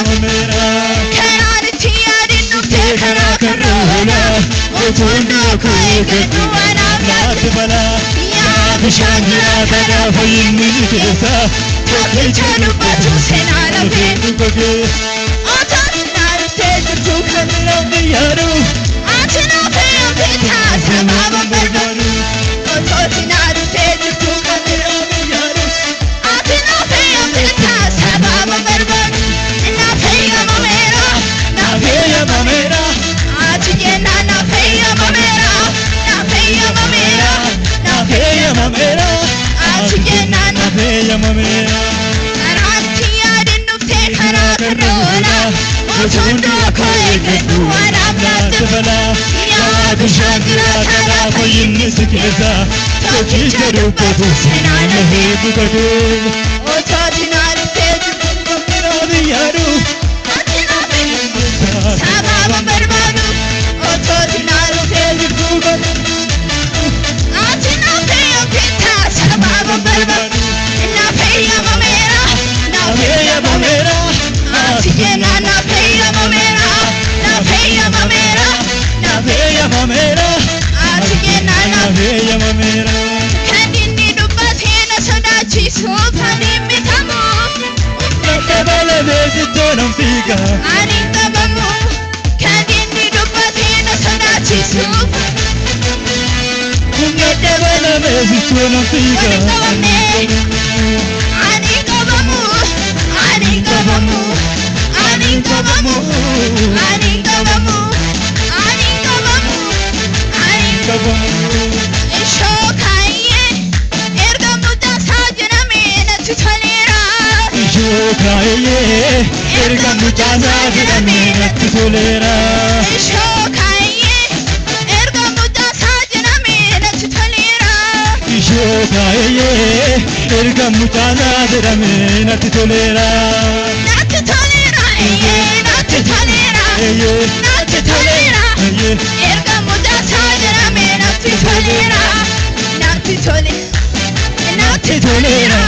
mamera karan tiyadin nufte kara karola otundu kuigatu wanamlat bala ya bishangira kada fayinni kesa tokichanu batu senala benuge otanal teju kanla yaru achna peta sababa barbaru otanal teju kanla yaru achna peta sababa barbaru na feya mamera achye na feya mamera na feya mamera achye na feya mamera karantiya dinufte khara karola otundu koigatu wanamlat bala ya bishagira kada fayinni sikeza tokicharu batu senala hedugadu otatinal teju kundu yaru achna peta sababa barbaru otatinal teju kundu achna peta sababa barbaru na feya mamera achye na feya mamera achye na feya mamera kadinni dubbate na sodachi sofani mitamu kabala bejitonam figa ani tabamu kadinni dubbate na sodachi sofani kabala bejitonam figa ani tabamu shokaye ergamu tasajna mena tutolera shokaye ergamu tasajna mena tutolera shokaye ergamu tasajna mena tutolera shokaye ergamu tasajna mena tutolera ergamu tasajna mena tutolera natti tolera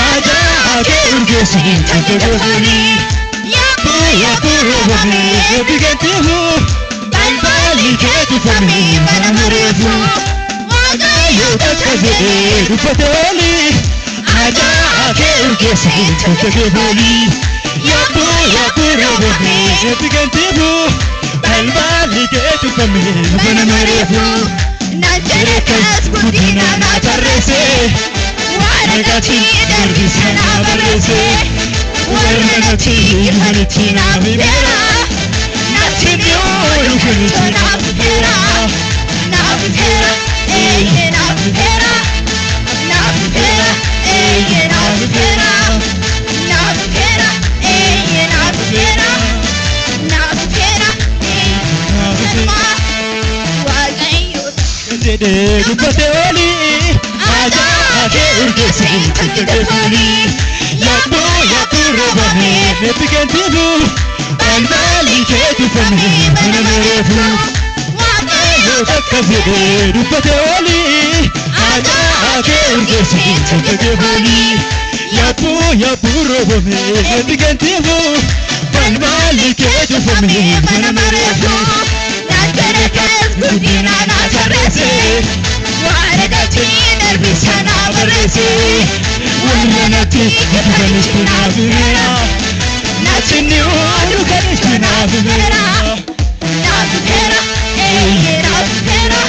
aja ake urgesi tantagoni yapu robami bigantihu balbali ketu fami manamurefu wagayu takazede rupatoli aja ake urgesi tantagoni yapu robami bigantihu balbali ketu fami manamurefu najarekas budina natarese waragati darbi sana barese waragati haliti na bibera natibyo yukunito na bibera eye na bibera eye na bibera eye na bibera Dede dubate oli aja ake urgesi tantagoni yapu robami bigantihu balbali ketu fami manamurefu wagayu takazede dubate oli aja ake urgesi tantagoni yapu robami bigantihu balbali ketu fami manamurefu najarekas budina natarese waragati darbi sana barese waragati kanishkina bibera nachini waru kanishkina bibera eye na bibera